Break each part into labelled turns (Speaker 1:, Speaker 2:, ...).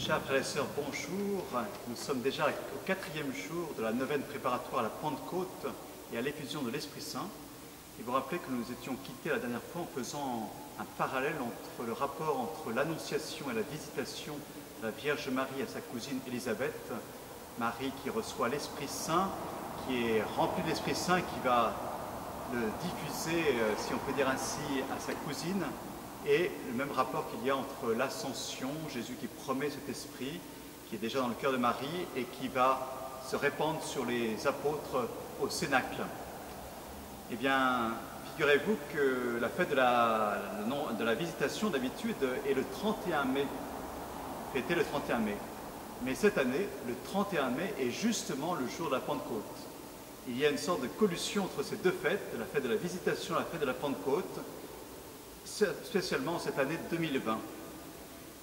Speaker 1: Chers frères et sœurs, bonjour. Nous sommes déjà au 4e jour de la neuvaine préparatoire à la Pentecôte et à l'effusion de l'Esprit Saint. Et vous rappelez que nous étions quittés la dernière fois en faisant un parallèle entre le rapport entre l'Annonciation et la visitation de la Vierge Marie à sa cousine Élisabeth. Marie qui reçoit l'Esprit Saint, qui est remplie de l'Esprit Saint, qui va le diffuser, si on peut dire ainsi, à sa cousine. Et le même rapport qu'il y a entre l'Ascension, Jésus qui promet cet esprit, qui est déjà dans le cœur de Marie et qui va se répandre sur les apôtres au Cénacle. Eh bien, figurez-vous que la fête de la visitation d'habitude est le 31 mai, fêtée le 31 mai. Mais cette année, le 31 mai est justement le jour de la Pentecôte. Il y a une sorte de collusion entre ces deux fêtes, la fête de la visitation et la fête de la Pentecôte, spécialement cette année 2020.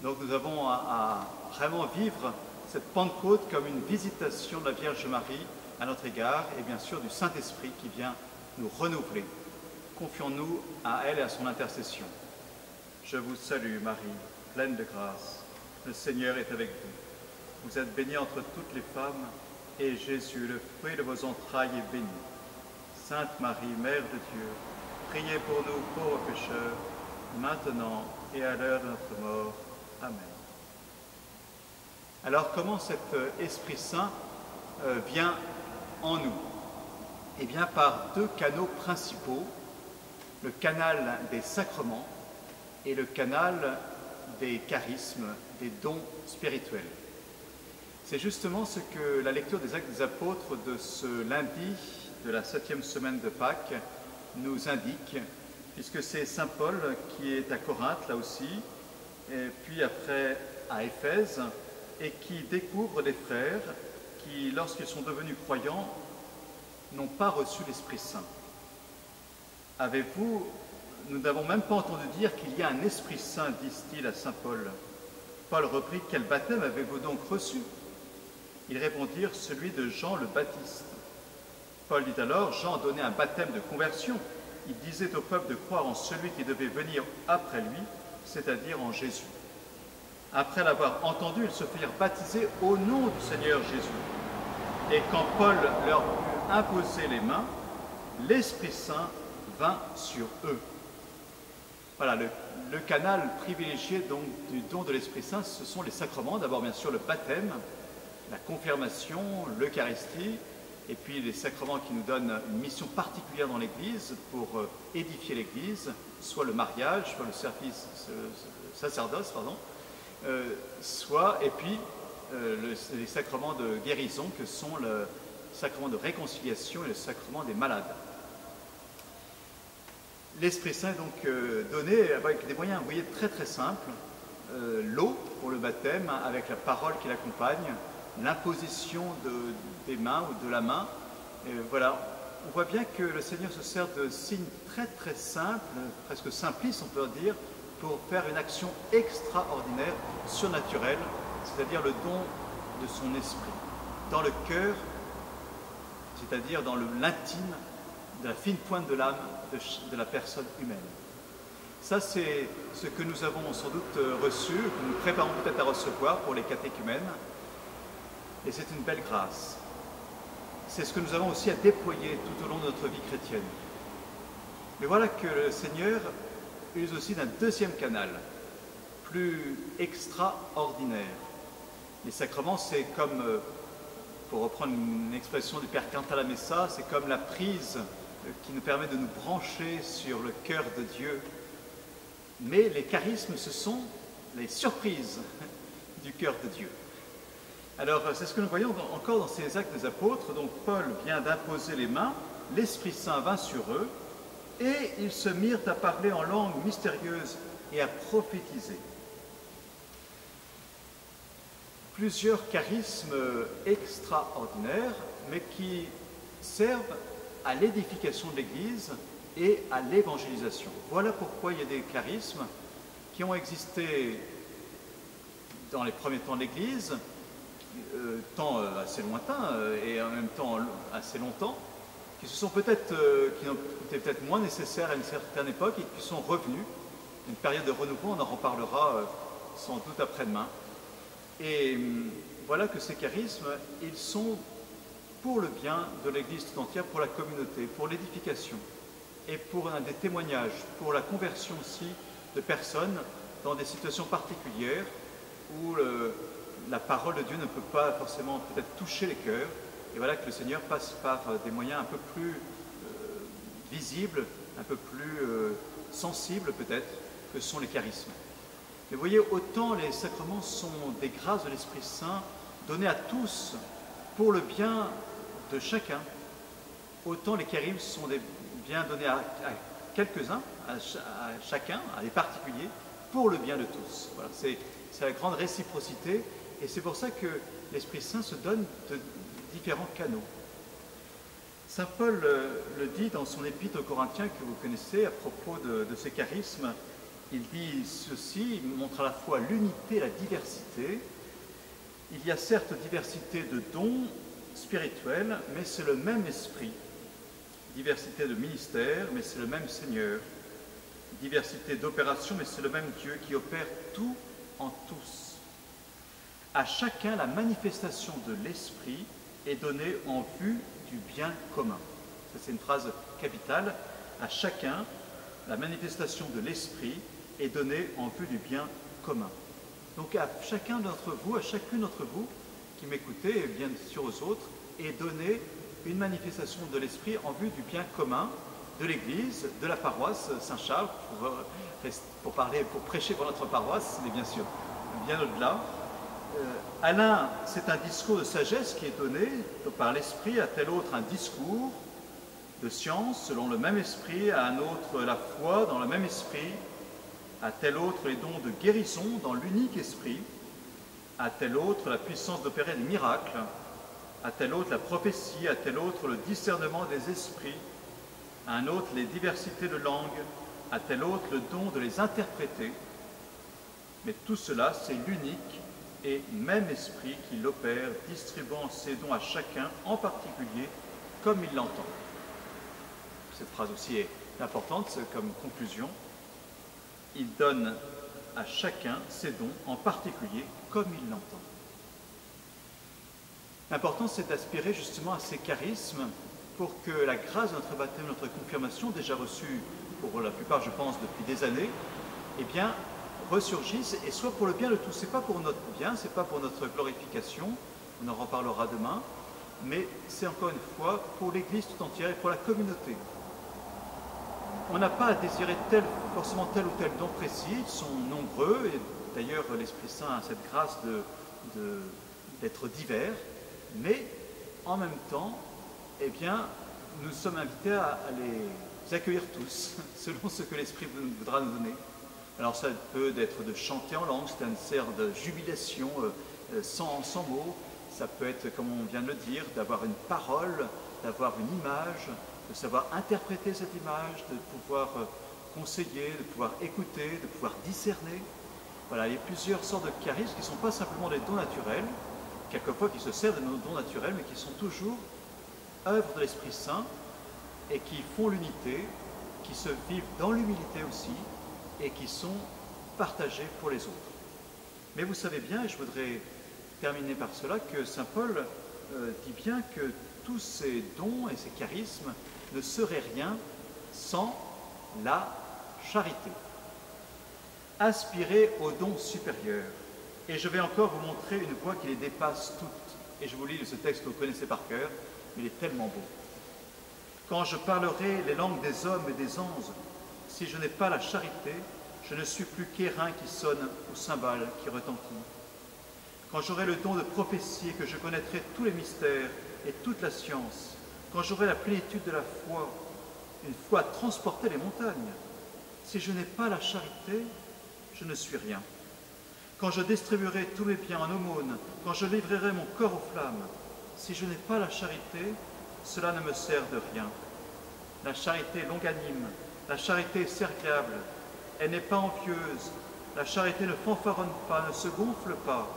Speaker 1: Donc nous avons à vraiment vivre cette Pentecôte comme une visitation de la Vierge Marie à notre égard et bien sûr du Saint-Esprit qui vient nous renouveler. Confions-nous à elle et à son intercession. Je vous salue Marie, pleine de grâce. Le Seigneur est avec vous. Vous êtes bénie entre toutes les femmes et Jésus, le fruit de vos entrailles, est béni. Sainte Marie, Mère de Dieu, priez pour nous pauvres pécheurs, maintenant et à l'heure de notre mort. Amen. Alors, comment cet Esprit Saint vient en nous? Eh bien, par deux canaux principaux, le canal des sacrements et le canal des charismes, des dons spirituels. C'est justement ce que la lecture des Actes des Apôtres de ce lundi de la 7e semaine de Pâques nous indique, puisque c'est saint Paul qui est à Corinthe, là aussi, et puis après à Éphèse, et qui découvre des frères qui, lorsqu'ils sont devenus croyants, n'ont pas reçu l'Esprit Saint. Avez-vous, nous n'avons même pas entendu dire qu'il y a un Esprit Saint, disent-ils à saint Paul. Paul reprit, quel baptême avez-vous donc reçu? Ils répondirent, celui de Jean le Baptiste. Paul dit alors, Jean donnait un baptême de conversion. Il disait au peuple de croire en celui qui devait venir après lui, c'est-à-dire en Jésus. Après l'avoir entendu, ils se firent baptiser au nom du Seigneur Jésus. Et quand Paul leur eut imposé les mains, l'Esprit Saint vint sur eux. Voilà, le canal privilégié donc, du don de l'Esprit Saint, ce sont les sacrements. D'abord, bien sûr, le baptême, la confirmation, l'Eucharistie, et puis les sacrements qui nous donnent une mission particulière dans l'Église pour édifier l'Église, soit le mariage, soit le sacerdoce, pardon, soit, et puis les sacrements de guérison que sont le sacrement de réconciliation et le sacrement des malades. L'Esprit Saint est donc donné avec des moyens, vous voyez, très très simples. L'eau pour le baptême, avec la parole qui l'accompagne, l'imposition des mains ou de la main. Voilà, on voit bien que le Seigneur se sert de signes très très simples, presque simplistes on peut dire, pour faire une action extraordinaire, surnaturelle, c'est-à-dire le don de son esprit, dans le cœur, c'est-à-dire dans l'intime, de la fine pointe de l'âme de la personne humaine. Ça, c'est ce que nous avons sans doute reçu, que nous préparons peut-être à recevoir pour les catéchumènes. Et c'est une belle grâce. C'est ce que nous avons aussi à déployer tout au long de notre vie chrétienne. Mais voilà que le Seigneur use aussi d'un deuxième canal, plus extraordinaire. Les sacrements, c'est comme, pour reprendre une expression du Père Cantalamessa, c'est comme la prise qui nous permet de nous brancher sur le cœur de Dieu. Mais les charismes, ce sont les surprises du cœur de Dieu. Alors, c'est ce que nous voyons encore dans ces Actes des Apôtres. Donc, Paul vient d'imposer les mains, l'Esprit Saint vint sur eux, et ils se mirent à parler en langue mystérieuse et à prophétiser. Plusieurs charismes extraordinaires, mais qui servent à l'édification de l'Église et à l'évangélisation. Voilà pourquoi il y a des charismes qui ont existé dans les premiers temps de l'Église, temps assez lointain et en même temps assez longtemps, qui se sont peut-être, qui ont été peut-être moins nécessaires à une certaine époque et qui sont revenus. Une période de renouveau, on en reparlera sans doute après-demain. Et voilà que ces charismes, ils sont pour le bien de l'Église tout entière, pour la communauté, pour l'édification et pour des témoignages, pour la conversion aussi de personnes dans des situations particulières où la parole de Dieu ne peut pas forcément peut-être toucher les cœurs. Et voilà que le Seigneur passe par des moyens un peu plus visibles, un peu plus sensibles peut-être, que sont les charismes. Mais vous voyez, autant les sacrements sont des grâces de l'Esprit Saint données à tous pour le bien de chacun, autant les charismes sont des biens donnés à quelques-uns, à chacun, à des particuliers, pour le bien de tous. Voilà, c'est la grande réciprocité, et c'est pour ça que l'Esprit Saint se donne de différents canaux. Saint Paul le dit dans son épître aux Corinthiens que vous connaissez à propos de ces charismes. Il dit ceci, il montre à la fois l'unité et la diversité. Il y a certes diversité de dons spirituels, mais c'est le même esprit. Diversité de ministères, mais c'est le même Seigneur. Diversité d'opérations, mais c'est le même Dieu qui opère tout en tous. À chacun, la manifestation de l'esprit est donnée en vue du bien commun. Ça, c'est une phrase capitale. À chacun, la manifestation de l'esprit est donnée en vue du bien commun. Donc à chacun d'entre vous, à chacune d'entre vous qui m'écoutez, et bien sûr aux autres, est donnée une manifestation de l'esprit en vue du bien commun de l'Église, de la paroisse Saint-Charles, pour prêcher pour notre paroisse, mais bien sûr bien au-delà. À l'un, c'est un discours de sagesse qui est donné par l'esprit, à tel autre un discours de science selon le même esprit, à un autre la foi dans le même esprit, à tel autre les dons de guérison dans l'unique esprit, à tel autre la puissance d'opérer des miracles, à tel autre la prophétie, à tel autre le discernement des esprits, à un autre les diversités de langues, à tel autre le don de les interpréter. Mais tout cela, c'est l'unique et même esprit qui l'opère, distribuant ses dons à chacun en particulier comme il l'entend. Cette phrase aussi est importante comme conclusion. Il donne à chacun ses dons en particulier comme il l'entend. L'important, c'est d'aspirer justement à ces charismes pour que la grâce de notre baptême, notre confirmation, déjà reçue pour la plupart, je pense, depuis des années, eh bien, ressurgisse et soit pour le bien de tous. Ce n'est pas pour notre bien, ce n'est pas pour notre glorification, on en reparlera demain, mais c'est encore une fois pour l'Église tout entière et pour la communauté. On n'a pas à désirer forcément tel ou tel don précis, ils sont nombreux, et d'ailleurs l'Esprit Saint a cette grâce d'être divers, mais en même temps, eh bien, nous sommes invités à les accueillir tous, selon ce que l'Esprit voudra nous donner. Alors ça peut être de chanter en langue, c'est un sert de jubilation sans mots, ça peut être, comme on vient de le dire, d'avoir une parole, d'avoir une image, de savoir interpréter cette image, de pouvoir conseiller, de pouvoir écouter, de pouvoir discerner. Voilà, il y a plusieurs sortes de charismes qui ne sont pas simplement des dons naturels, quelquefois qui se servent de nos dons naturels, mais qui sont toujours œuvres de l'Esprit Saint et qui font l'unité, qui se vivent dans l'humilité aussi et qui sont partagés pour les autres. Mais vous savez bien, et je voudrais terminer par cela, que saint Paul dit bien que tous ces dons et ces charismes ne seraient rien sans la charité. Aspirez aux dons supérieurs. Et je vais encore vous montrer une voie qui les dépasse toutes. Et je vous lis ce texte que vous connaissez par cœur, mais il est tellement beau. Quand je parlerai les langues des hommes et des anges, si je n'ai pas la charité, je ne suis plus qu'airain qui sonne ou cymbale qui retentit. Quand j'aurai le don de prophétie et que je connaîtrai tous les mystères et toute la science, quand j'aurai la plénitude de la foi, une foi à transporter les montagnes, si je n'ai pas la charité, je ne suis rien. Quand je distribuerai tous mes biens en aumône, quand je livrerai mon corps aux flammes, si je n'ai pas la charité, cela ne me sert de rien. La charité est longanime, la charité est serviable, elle n'est pas envieuse, la charité ne fanfaronne pas, ne se gonfle pas,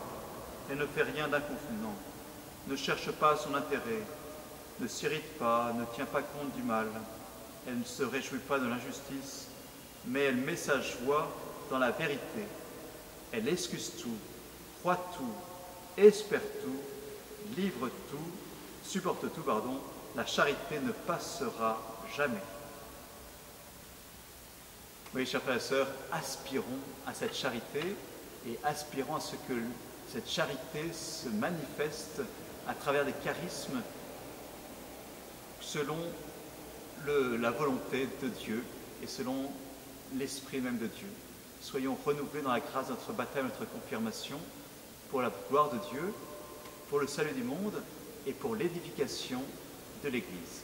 Speaker 1: elle ne fait rien d'inconvenant, ne cherche pas son intérêt, ne s'irrite pas, ne tient pas compte du mal, elle ne se réjouit pas de l'injustice, mais elle met sa joie dans la vérité. Elle excuse tout, croit tout, espère tout, livre tout, supporte tout, pardon, la charité ne passera jamais. Oui, chers frères et sœurs, aspirons à cette charité et aspirons à ce que cette charité se manifeste à travers des charismes selon la volonté de Dieu et selon l'esprit même de Dieu. Soyons renouvelés dans la grâce de notre baptême, notre confirmation, pour la gloire de Dieu, pour le salut du monde et pour l'édification de l'Église.